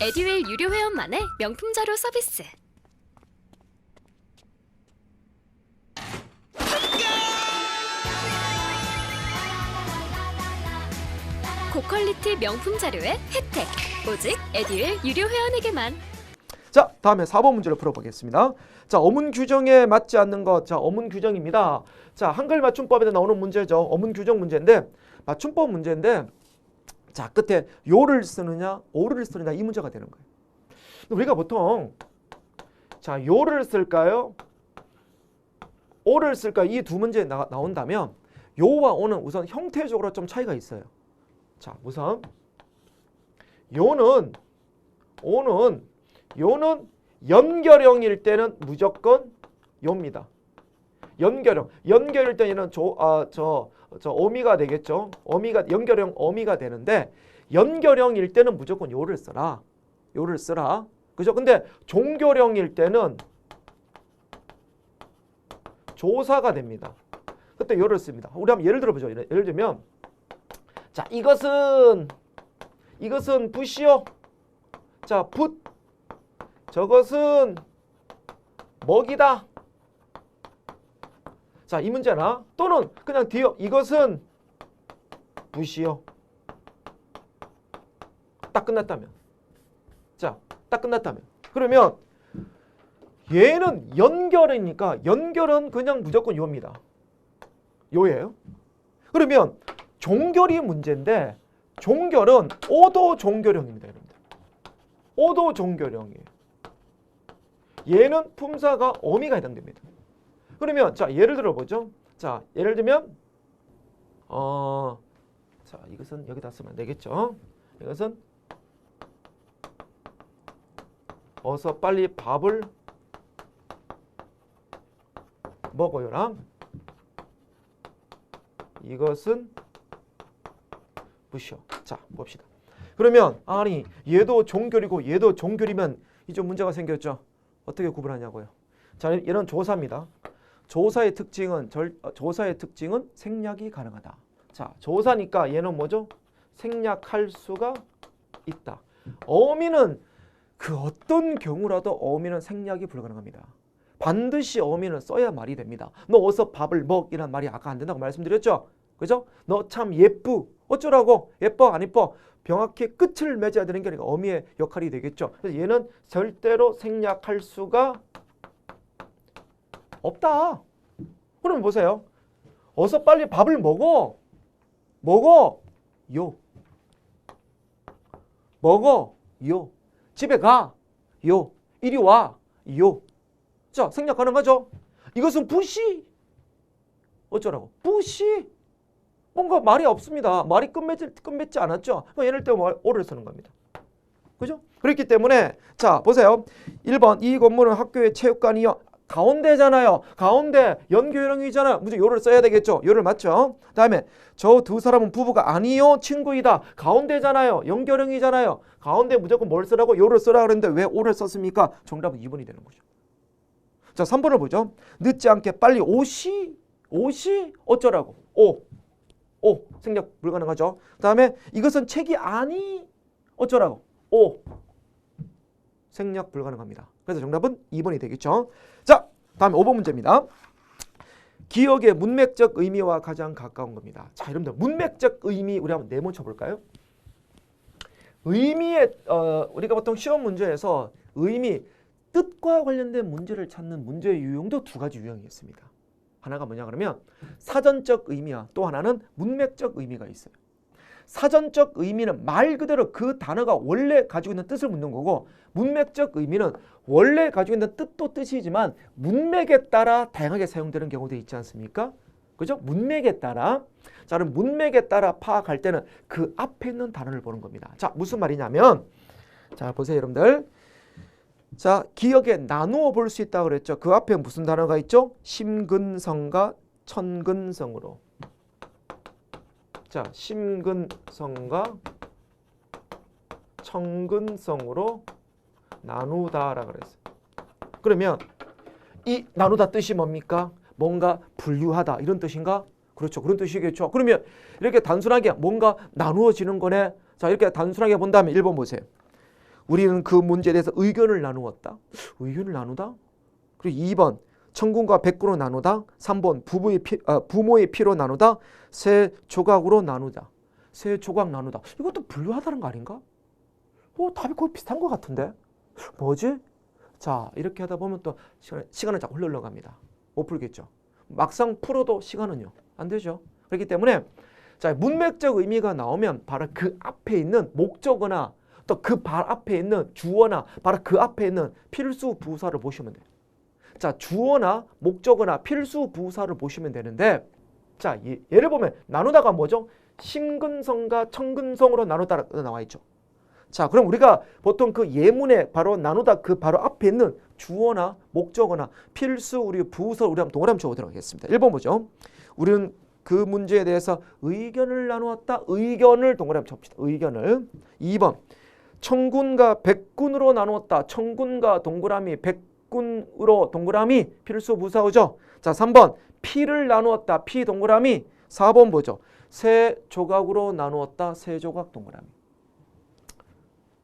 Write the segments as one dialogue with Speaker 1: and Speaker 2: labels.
Speaker 1: 에듀윌 유료 회원만의 명품 자료 서비스. 고퀄리티 명품 자료의 혜택. 오직 에듀윌 유료 회원에게만.
Speaker 2: 자, 다음에 4번 문제를 풀어보겠습니다. 자, 어문 규정에 맞지 않는 것. 자, 어문 규정입니다. 자, 한글 맞춤법에 나오는 문제죠. 어문 규정 문제인데, 맞춤법 문제인데, 자, 끝에 요를 쓰느냐, 오를 쓰느냐 이 문제가 되는 거예요. 우리가 보통 자, 요를 쓸까요? 오를 쓸까요? 이 두 문제 나온다면 요와 오는 우선 형태적으로 좀 차이가 있어요. 자, 우선 요는 연결형일 때는 무조건 요입니다. 연결일 때는 어미가 되겠죠. 연결형 어미가 되는데 연결형일 때는 무조건 요를 쓰라. 그죠? 근데 종결형일 때는 조사가 됩니다. 그때 요를 씁니다. 우리 한번 예를 들어보죠. 예를 들면 자, 이것은 붓이요. 자, 붓. 저것은 먹이다. 자, 이 문제나 또는 그냥 뒤에 이것은 붓이요. 딱 끝났다면. 자, 딱 끝났다면. 그러면 얘는 연결이니까 연결은 그냥 무조건 요입니다. 요예요. 그러면 종결이 문제인데 종결은 오도 종결형입니다, 여러분들. 오도 종결형이에요. 얘는 품사가 어미가 해당됩니다. 그러면 자, 예를 들어 보죠. 자, 예를 들면 자, 이것은 여기다 쓰면 안 되겠죠. 이것은 어서 빨리 밥을 먹어요랑 이것은 붓이요. 자, 봅시다. 그러면 아니 얘도 종결이고 얘도 종결이면 이제 문제가 생겼죠. 어떻게 구분하냐고요. 자, 얘는 조사입니다. 조사의 특징은 생략이 가능하다. 자, 조사니까 얘는 뭐죠? 생략할 수가 있다. 어미는 그 어떤 경우라도 어미는 생략이 불가능합니다. 반드시 어미는 써야 말이 됩니다. 너 어서 밥을 먹이란 말이 아까 안 된다고 말씀드렸죠? 그죠? 너 참 예쁘. 어쩌라고? 예뻐? 안 예뻐? 명확히 끝을 맺어야 되는 게 아니라 어미의 역할이 되겠죠. 그래서 얘는 절대로 생략할 수가 없다. 그럼 보세요. 어서 빨리 밥을 먹어. 요. 먹어. 요. 집에 가. 요. 이리 와. 요. 자, 생략 가능하죠? 이것은 붓이 어쩌라고? 붓이 뭔가 말이 없습니다. 말이 끝맺지 않았죠? 얘를 때 오를 쓰는 겁니다. 그죠? 그렇기 때문에 자, 보세요. 1번 이 건물은 학교의 체육관이요. 가운데잖아요. 가운데 연결형이잖아요. 무조건 요를 써야 되겠죠? 요를 맞죠? 다음에 저 두 사람은 부부가 아니요 친구이다. 가운데잖아요. 연결형이잖아요. 가운데 무조건 뭘 쓰라고? 요를 쓰라 그랬는데 왜 오를 썼습니까? 정답은 2번이 되는 거죠. 자, 3번을 보죠. 늦지 않게 빨리 옷이 어쩌라고? 오, 생략 불가능하죠. 다음에 이것은 책이 아니 어쩌라고? 생략 불가능합니다. 그래서 정답은 2번이 되겠죠. 자, 다음에 5번 문제입니다. 기억의 문맥적 의미와 가장 가까운 겁니다. 자, 여러분들 문맥적 의미 우리 한번 네모 쳐볼까요? 의미의 우리가 보통 시험 문제에서 의미 뜻과 관련된 문제를 찾는 문제의 유형도 두 가지 유형이 있습니다. 하나가 뭐냐 그러면 사전적 의미와 또 하나는 문맥적 의미가 있어요. 사전적 의미는 말 그대로 그 단어가 원래 가지고 있는 뜻을 묻는 거고 문맥적 의미는 원래 가지고 있는 뜻도 뜻이지만 문맥에 따라 다양하게 사용되는 경우도 있지 않습니까? 그죠? 문맥에 따라. 자, 그럼 문맥에 따라 파악할 때는 그 앞에 있는 단어를 보는 겁니다. 자, 무슨 말이냐면 자, 보세요, 여러분들. 자, 기억에 나누어 볼 수 있다고 그랬죠. 그 앞에 무슨 단어가 있죠? 심근성과 천근성으로. 자, 심근성과 천근성으로 나누다라고 그랬어요. 그러면 이 나누다 뜻이 뭡니까? 뭔가 분류하다 이런 뜻인가? 그렇죠. 그런 뜻이겠죠. 그러면 이렇게 단순하게 뭔가 나누어지는 거네. 자, 이렇게 단순하게 본다면 1번 보세요. 우리는 그 문제에 대해서 의견을 나누었다. 의견을 나누다? 그리고 2번 천군과 백군으로 나누다. 3번 부모의 피로 나누다. 세 조각으로 나누다. 세 조각 나누다. 이것도 분류하다는 거 아닌가? 답이 거의 비슷한 것 같은데? 뭐지? 자, 이렇게 하다 보면 또 시간은 자꾸 흘러갑니다. 못 풀겠죠. 막상 풀어도 시간은요. 안 되죠. 그렇기 때문에 자, 문맥적 의미가 나오면 바로 그 앞에 있는 목적어나 또 그 발 앞에 있는 주어나 바로 그 앞에 있는 필수 부사를 보시면 돼요. 자, 주어나 목적어나 필수 부사를 보시면 되는데 자, 예를 보면 나누다가 뭐죠? 심근성과 청근성으로 나누다 나와 있죠. 자, 그럼 우리가 보통 그 예문에 바로 나누다 그 바로 앞에 있는 주어나 목적어나 필수 우리 부서 우리 한번 동그라미 한번 쳐보도록 하겠습니다. 1번 보죠. 우리는 그 문제에 대해서 의견을 나누었다. 의견을 동그라미 칩시다. 의견을. 2번 청군과 백군으로 나누었다. 청군과 동그라미 백군으로 동그라미 필수 부사어죠. 자, 3번 피를 나누었다. 피 동그라미. 4번 보죠. 세 조각으로 나누었다. 세 조각 동그라미.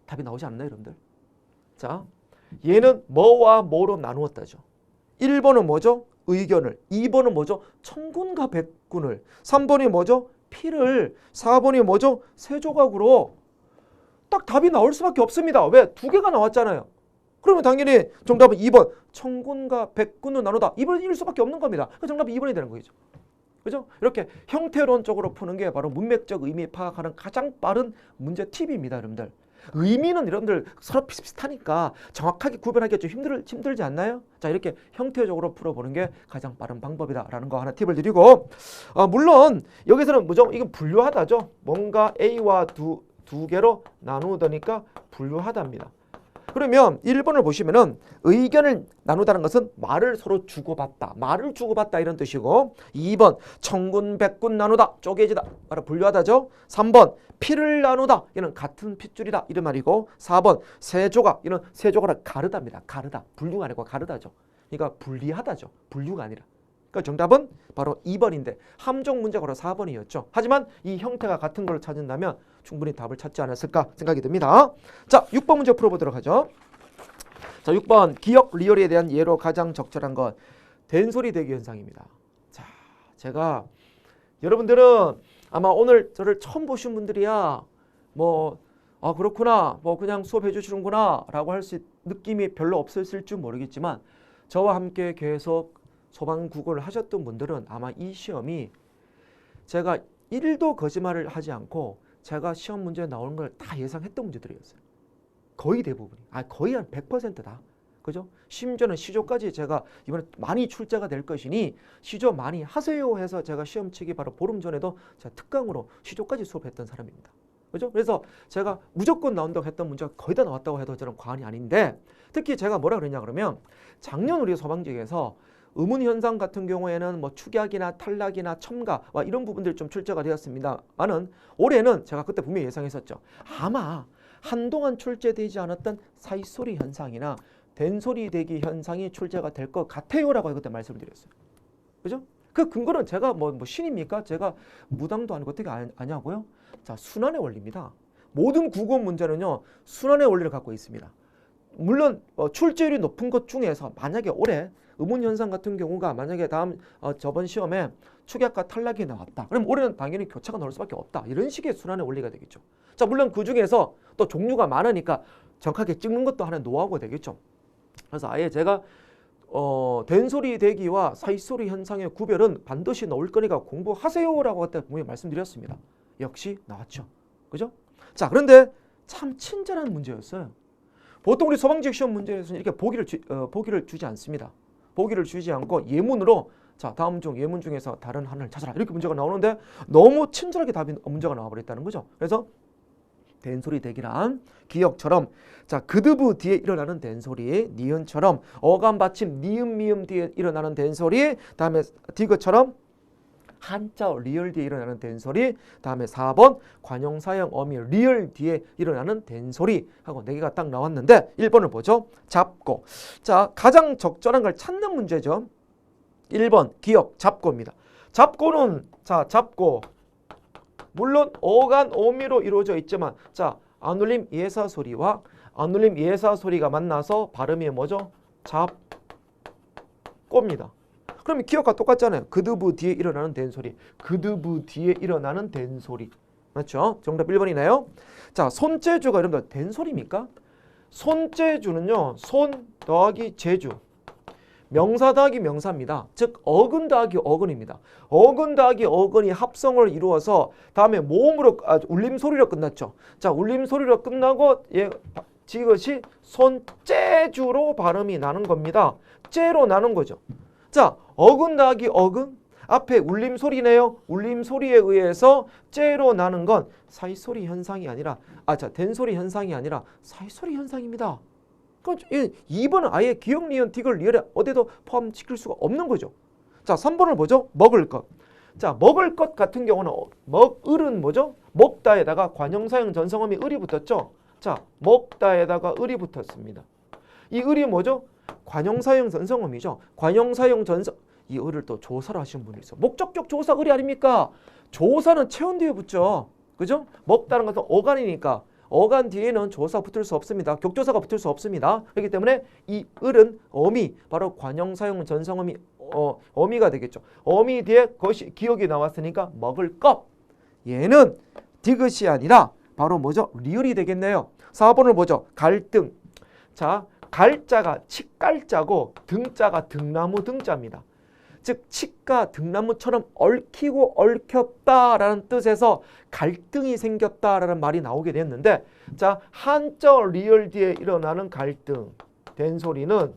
Speaker 2: 답이 나오지 않나요, 여러분들? 자, 얘는 뭐와 뭐로 나누었다죠. 1번은 뭐죠? 의견을. 2번은 뭐죠? 청군과 백군을. 3번이 뭐죠? 피를. 4번이 뭐죠? 세 조각으로. 딱 답이 나올 수밖에 없습니다. 왜? 두 개가 나왔잖아요. 그러면 당연히 정답은 2번 청군과 백군을 나누다. 2번일 수밖에 없는 겁니다. 그러니까 정답이 2번이 되는 거죠. 그죠? 이렇게 형태론적으로 푸는 게 바로 문맥적 의미 파악하는 가장 빠른 문제 팁입니다, 여러분들. 의미는 여러분들 서로 비슷비슷하니까 정확하게 구별하기가 좀 힘들지 않나요? 자, 이렇게 형태적으로 풀어보는 게 가장 빠른 방법이다라는 거 하나 팁을 드리고 물론 여기서는 뭐죠? 이건 분류하다죠. 뭔가 A와 두 개로 나누더니까 분류하다입니다. 그러면 1번을 보시면은 의견을 나누다는 것은 말을 서로 주고받다. 말을 주고받다 이런 뜻이고 2번 청군 백군 나누다. 쪼개지다. 바로 분류하다죠. 3번 피를 나누다. 이는 같은 핏줄이다. 이런 말이고 4번 세조각. 이는 세조각을 가르다입니다. 가르다. 분류가 아니고 가르다죠. 그러니까 분리하다죠. 분류가 아니라. 그러니까 정답은 바로 2번인데 함정 문제가 바로 4번이었죠. 하지만 이 형태가 같은 걸 찾는다면 충분히 답을 찾지 않았을까 생각이 듭니다. 자, 6번 문제 풀어보도록 하죠. 자, 6번 기억 리얼에 대한 예로 가장 적절한 건 된소리 대기 현상입니다. 자, 제가 여러분들은 아마 오늘 저를 처음 보신 분들이야 그렇구나 그냥 수업해 주시는구나 라고 할 수 느낌이 별로 없었을 줄 모르겠지만 저와 함께 계속 소방국어를 하셨던 분들은 아마 이 시험이 제가 1도 거짓말을 하지 않고 제가 시험 문제에 나오는 걸 다 예상했던 문제들이었어요. 거의 대부분이. 거의 한 100%다. 그죠? 심지어는 시조까지 제가 이번에 많이 출제가 될 것이니 시조 많이 하세요 해서 제가 시험 치기 바로 보름 전에도 제가 특강으로 시조까지 수업했던 사람입니다. 그죠? 그래서 제가 무조건 나온다고 했던 문제가 거의 다 나왔다고 해도 저는 과언이 아닌데 특히 제가 뭐라 그랬냐 그러면 작년 우리 소방직에서 의문 현상 같은 경우에는 축약이나 탈락이나 첨가 이런 부분들 좀 출제가 되었습니다만은 올해는 제가 그때 분명히 예상했었죠. 아마 한동안 출제되지 않았던 사이소리 현상이나 된소리 대기 현상이 출제가 될 것 같아요라고 그때 말씀을 드렸어요. 그죠? 그 근거는 제가 신입니까? 제가 무당도 아니고 어떻게 아냐고요? 자, 순환의 원리입니다. 모든 국어 문제는요 순환의 원리를 갖고 있습니다. 물론 출제율이 높은 것 중에서 만약에 올해 의문 현상 같은 경우가 만약에 저번 시험에 축약과 탈락이 나왔다. 그럼 올해는 당연히 교차가 나올 수밖에 없다. 이런 식의 순환의 원리가 되겠죠. 자, 물론 그 중에서 또 종류가 많으니까 정확하게 찍는 것도 하나의 노하우가 되겠죠. 그래서 아예 제가 된소리 대기와 사이소리 현상의 구별은 반드시 나올 거니까 공부하세요라고 그때 분명히 말씀드렸습니다. 역시 나왔죠. 그죠? 자, 그런데 참 친절한 문제였어요. 보통 우리 소방직 시험 문제에서는 이렇게 보기를 주지 않습니다. 보기를 주지 않고 예문으로 자, 다음 중 예문 중에서 다른 하나를 찾아라. 이렇게 문제가 나오는데 너무 친절하게 문제가 나와버렸다는 거죠. 그래서 된소리 대기란 기억처럼 자, 그드브 뒤에 일어나는 된소리, 니은처럼 어감 받침 니은 미음 뒤에 일어나는 된소리, 다음에 디귿처럼 한자 리얼 뒤에 일어나는 된소리, 다음에 4번 관용사형 어미 리얼 뒤에 일어나는 된소리 하고 4개가 딱 나왔는데 1번을 보죠. 잡고. 자, 가장 적절한 걸 찾는 문제죠. 1번 기억 잡고입니다. 잡고는 자, 잡고 물론 어간 어미로 이루어져 있지만 자, 안울림 예사 소리와 안 울림 예사 소리가 만나서 발음이 뭐죠? 잡고입니다. 그러면 기억과 똑같잖아요. 그드브 뒤에 일어나는 된소리. 그드브 뒤에 일어나는 된소리. 맞죠? 정답 1번이네요. 자, 손재주가 여러분들 된소리입니까? 손재주는요. 손 더하기 재주. 명사 더하기 명사입니다. 즉 어근 더하기 어근입니다. 어근 더하기 어근이 합성을 이루어서 다음에 모음으로 울림소리로 끝났죠. 자, 울림소리로 끝나고 이것이 손재주로 발음이 나는 겁니다. 째로 나는 거죠. 자, 어근 더하기 어근 앞에 울림소리네요. 울림소리에 의해서 째로 나는 건 사이소리 현상이 아니라 된소리 현상이 아니라 사이소리 현상입니다. 그럼 2번은 아예 기역, 니은, 디귿, 리을에 어디도 포함시킬 수가 없는 거죠. 자, 3번을 보죠. 먹을 것. 자, 먹을 것 같은 경우는 먹을은 뭐죠? 먹다에다가 관형사형 전성음이 을이 붙었죠. 자, 먹다에다가 을이 붙었습니다. 이 을이 뭐죠? 관형사형 전성음이죠. 관형사형 전성 이 을을 또 조사로 하시는 분이 있어. 목적격 조사 을이 아닙니까? 조사는 체온 뒤에 붙죠. 그죠? 먹다는 것은 어간이니까 어간 뒤에는 조사 붙을 수 없습니다. 격조사가 붙을 수 없습니다. 그렇기 때문에 이 을은 어미, 바로 관형사용 전성어미 어미가 되겠죠. 어미 뒤에 것이 기억이 나왔으니까 먹을 것. 얘는 디귿이 아니라 바로 뭐죠? 리을이 되겠네요. 4번을 보죠. 갈등. 자, 갈자가 칡갈자고 등자가 등나무 등자입니다. 즉 칡과 등나무처럼 얽히고 얽혔다라는 뜻에서 갈등이 생겼다라는 말이 나오게 됐는데, 자, 한자 리을 뒤에 일어나는 갈등 된소리는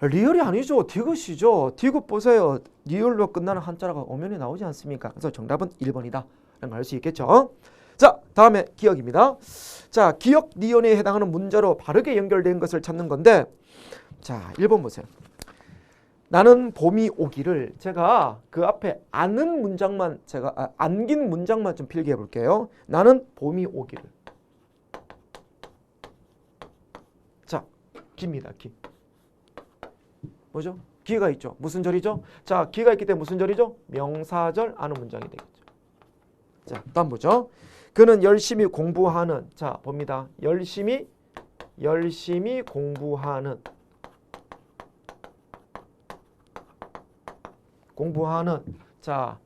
Speaker 2: 리을이 아니죠. 디귿이죠. 디귿 보세요. 리을로 끝나는 한자가 엄연히 나오지 않습니까? 그래서 정답은 1번이다 라는 걸 알 수 있겠죠. 자, 다음에 기역입니다. 자, 기역 니은에 해당하는 문자로 바르게 연결된 것을 찾는 건데, 자, 1번 보세요. 나는 봄이 오기를, 제가 그 앞에 아는 문장만 안긴 문장만 좀 필기해 볼게요. 나는 봄이 오기를. 자, 기입니다. 기. 뭐죠? 기가 있죠. 무슨 절이죠? 자, 기가 있기 때문에 무슨 절이죠? 명사절 아는 문장이 되겠죠. 자, 다음 보죠. 그는 열심히 공부하는. 자, 봅니다. 열심히 공부하는. 자,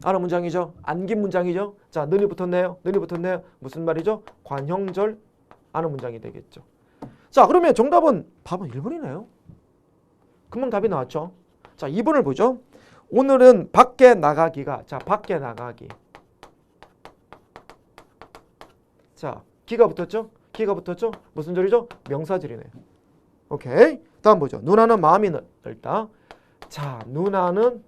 Speaker 2: 아는 문장이죠. 안긴 문장이죠. 자, 는이 붙었네요. 무슨 말이죠? 관형절 아는 문장이 되겠죠. 자, 그러면 정답은 답은 1번이네요. 금방 답이 나왔죠. 자, 2번을 보죠. 오늘은 밖에 나가기가. 자, 밖에 나가기. 자, 기가 붙었죠? 무슨 절이죠? 명사절이네요. 오케이. 다음 보죠. 누나는 마음이 넓다. 자, 누나는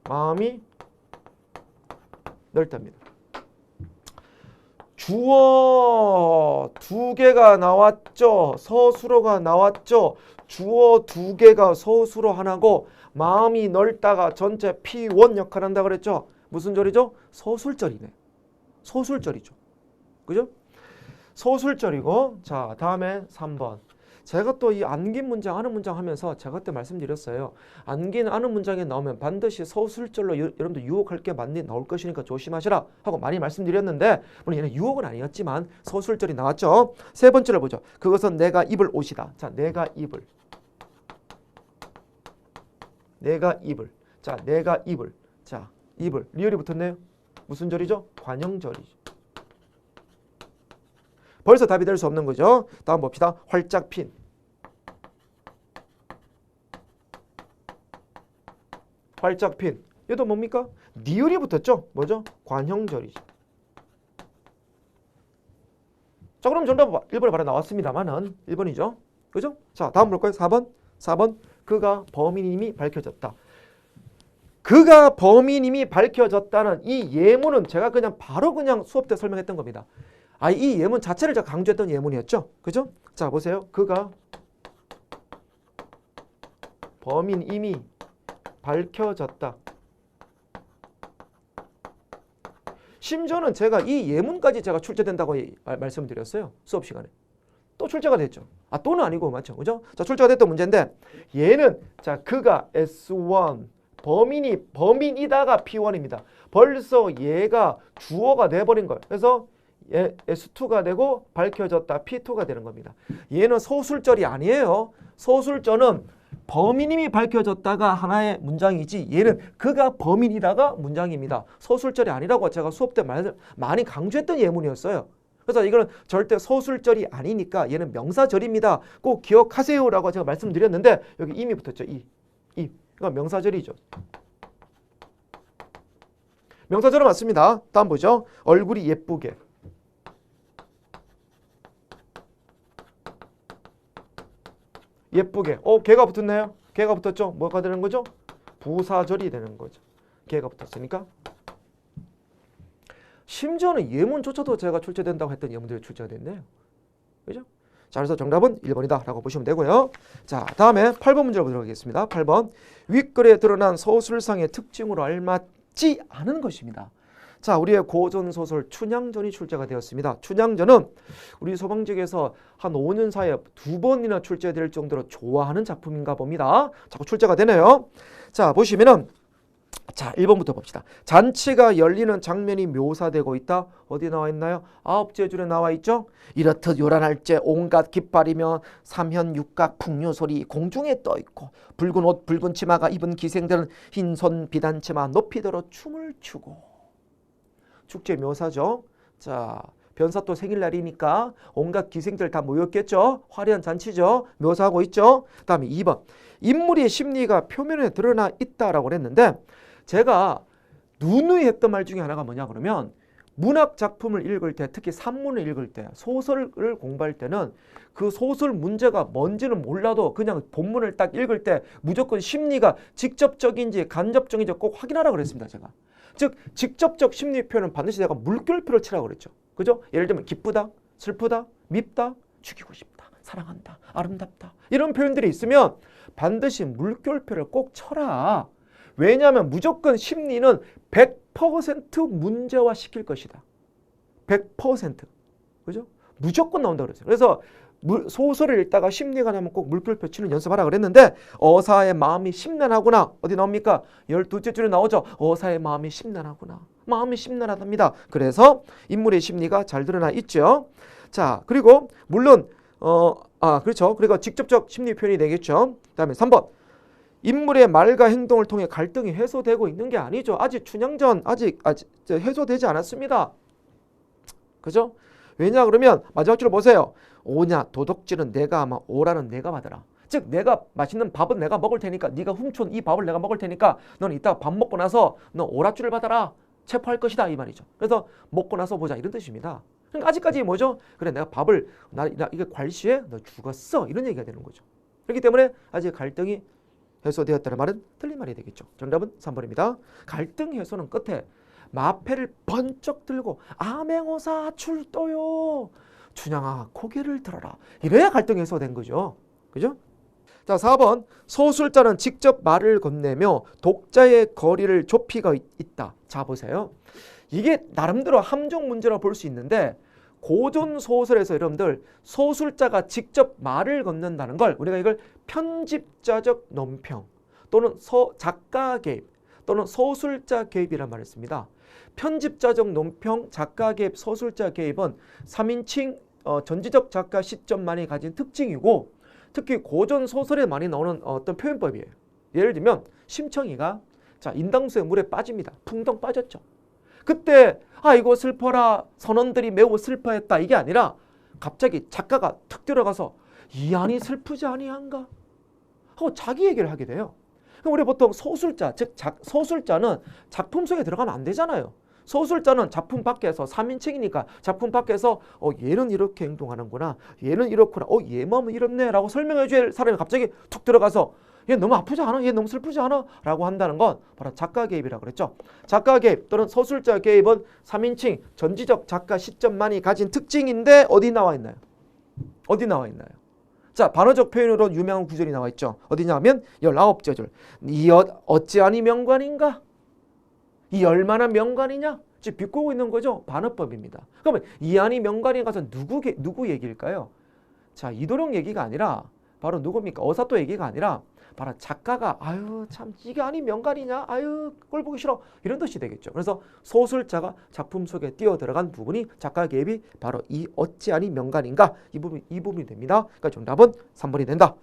Speaker 2: 마음이 넓답니다. 주어 2개가 나왔죠. 서술어가 나왔죠. 주어 2개가 서술어 하나고 마음이 넓다가 전체 P1 역할을 한다 그랬죠. 무슨 절이죠? 서술절이네. 서술절이죠. 그죠? 서술절이고, 자, 다음에 3번. 제가 또 이 안긴 문장, 아는 문장 하면서 제가 그때 말씀드렸어요. 안긴, 아는 문장에 나오면 반드시 서술절로 여러분들 유혹할 게 많이 나올 것이니까 조심하시라 하고 많이 말씀드렸는데, 물론 얘는 유혹은 아니었지만 서술절이 나왔죠. 세 번째를 보죠. 그것은 내가 입을 옷이다. 자, 내가 입을. 자, 내가 입을. 자, 입을. 리을이 붙었네요. 무슨 절이죠? 관형절이죠. 벌써 답이 될 수 없는 거죠. 다음 봅시다. 활짝 핀. 얘도 뭡니까? 니을이 붙었죠. 뭐죠? 관형절이죠. 자, 그럼 정답 1번에 바로 나왔습니다만은 1번이죠. 그죠? 자, 다음 볼까요? 4번. 그가 범인임이 밝혀졌다. 그가 범인임이 밝혀졌다는 이 예문은 제가 바로 수업 때 설명했던 겁니다. 이 예문 자체를 제가 강조했던 예문이었죠. 그죠? 자, 보세요. 그가 범인임이 밝혀졌다. 심지어는 제가 이 예문까지 제가 출제된다고 말씀드렸어요. 수업 시간에. 또 출제가 됐죠. 또는 아니고 맞죠. 그죠? 자, 출제가 됐던 문제인데 얘는 자, 그가 S1 범인이다가 P1입니다. 벌써 얘가 주어가 돼버린 거예요. 그래서 얘 S2가 되고 밝혀졌다 P2가 되는 겁니다. 얘는 소술절이 아니에요. 소술절은 범인임이 밝혀졌다가 하나의 문장이지 얘는 그가 범인이다가 문장입니다. 소술절이 아니라고 제가 수업 때 많이 강조했던 예문이었어요. 그래서 이거는 절대 소술절이 아니니까 얘는 명사절입니다. 꼭 기억하세요라고 제가 말씀드렸는데 여기 임이 붙었죠. 이. 이건 명사절이죠. 명사절은 맞습니다. 다음 보죠. 얼굴이 예쁘게. 예쁘게. 개가 붙었나요? 개가 붙었죠? 뭐가 되는 거죠? 부사절이 되는 거죠. 개가 붙었으니까. 심지어는 예문조차도 제가 출제된다고 했던 예문들이 출제가 됐네요. 그죠? 자, 그래서 정답은 1번이다 라고 보시면 되고요. 자, 다음에 8번 문제로 보도록 하겠습니다. 8번. 윗글에 드러난 소술상의 특징으로 알맞지 않은 것입니다. 자, 우리의 고전소설 춘향전이 출제가 되었습니다. 춘향전은 우리 서방직에서 한 5년 사이에 2번이나 출제될 정도로 좋아하는 작품인가 봅니다. 자꾸 출제가 되네요. 자, 보시면은 자, 1번부터 봅시다. 잔치가 열리는 장면이 묘사되고 있다. 어디 나와 있나요? 9째 줄에 나와 있죠. 이렇듯 요란할째 온갖 깃발이며 삼현육각 풍류소리 공중에 떠있고 붉은 옷 붉은 치마가 입은 기생들은 흰손 비단치마 높이 들어 춤을 추고. 축제 묘사죠. 자, 변사또 생일날이니까 온갖 기생들 다 모였겠죠. 화려한 잔치죠. 묘사하고 있죠. 그 다음에 2번. 인물의 심리가 표면에 드러나 있다라고 했는데 제가 누누이 했던 말 중에 하나가 뭐냐 그러면 문학 작품을 읽을 때 특히 산문을 읽을 때 소설을 공부할 때는 그 소설 문제가 뭔지는 몰라도 그냥 본문을 딱 읽을 때 무조건 심리가 직접적인지 간접적인지 꼭 확인하라 그랬습니다. 제가. 즉 직접적 심리 표현은 반드시 내가 물결표를 치라고 그랬죠. 그죠? 예를 들면 기쁘다, 슬프다, 밉다, 죽이고 싶다, 사랑한다, 아름답다 이런 표현들이 있으면 반드시 물결표를 꼭 쳐라. 왜냐하면 무조건 심리는 100% 문제화 시킬 것이다. 100%. 그죠? 무조건 나온다 그랬어요. 그래서 소설을 읽다가 심리가 나면 꼭 물결표 치는 연습하라 그랬는데 어사의 마음이 심란하구나. 어디 나옵니까? 12째 줄에 나오죠. 어사의 마음이 심란하구나. 마음이 심란하답니다. 그래서 인물의 심리가 잘 드러나 있죠. 자, 그리고 물론 그렇죠. 그리고 직접적 심리 표현이 되겠죠. 그다음에 3번. 인물의 말과 행동을 통해 갈등이 해소되고 있는 게 아니죠. 아직 춘향전 아직 해소되지 않았습니다. 그죠? 왜냐 그러면 마지막 줄을 보세요. 오냐 도덕질은 내가 아마 오라는 내가 받으라. 즉 내가 맛있는 밥은 내가 먹을 테니까 네가 훔쳐온 이 밥을 내가 먹을 테니까 너는 이따 밥 먹고 나서 너 오랏줄을 받아라. 체포할 것이다 이 말이죠. 그래서 먹고 나서 보자 이런 뜻입니다. 그러니까 아직까지 뭐죠? 그래 내가 밥을 나 이게 괄시에 너 죽었어 이런 얘기가 되는 거죠. 그렇기 때문에 아직 갈등이 해소되었다는 말은 틀린 말이 되겠죠. 정답은 3번입니다. 갈등 해소는 끝에 마패를 번쩍 들고 암행어사 출도요. 춘향아 고개를 들어라. 이래야 갈등 해소된 거죠. 그죠? 자, 4번. 소술자는 직접 말을 건네며 독자의 거리를 좁히고 있다. 자, 보세요. 이게 나름대로 함정 문제라고 볼 수 있는데 고전 소설에서 여러분들 소술자가 직접 말을 건넨다는 걸 우리가 이걸 편집자적 논평 또는 작가 개입 또는 소술자 개입이란 말을 씁니다. 편집자적 논평, 작가 개입, 소술자 개입은 3인칭 전지적 작가 시점만이 가진 특징이고 특히 고전 소설에 많이 나오는 어떤 표현법이에요. 예를 들면 심청이가 자 인당수의 물에 빠집니다. 풍덩 빠졌죠. 그때 아이고 슬퍼라 선원들이 매우 슬퍼했다 이게 아니라 갑자기 작가가 툭 들어가서 이 안이 슬프지 아니한가 하고 자기 얘기를 하게 돼요. 그럼 우리 보통 소술자 즉 소술자는 작품 속에 들어가면 안 되잖아요. 소술자는 작품 밖에서 3인칭이니까 작품 밖에서 얘는 이렇게 행동하는구나 얘는 이렇구나 얘 마음은 이렇네 라고 설명해 줄 사람이 갑자기 툭 들어가서 얘 너무 아프지 않아? 얘 너무 슬프지 않아? 라고 한다는 건 바로 작가 개입이라고 그랬죠. 작가 개입 또는 소술자 개입은 3인칭 전지적 작가 시점만이 가진 특징인데 어디 나와 있나요? 어디 나와 있나요? 자, 반어적 표현으로 유명한 구절이 나와 있죠. 어디냐 하면 19째 줄. 이 어찌하니 명관인가? 이 얼마나 명관이냐? 지금 비꼬고 있는 거죠. 반어법입니다. 그러면 이 안이 명관인 것은 누구 얘기일까요? 자, 이도령 얘기가 아니라 바로 누굽니까? 어사또 얘기가 아니라 바로 작가가 아유 참 이게 아니 명간이냐 아유 꼴 보기 싫어 이런 뜻이 되겠죠. 그래서 소설자가 작품 속에 뛰어 들어간 부분이 작가 개입이 바로 이 어찌 아니 명간인가 이 부분이 됩니다. 그러니까 정답은 3번이 된다.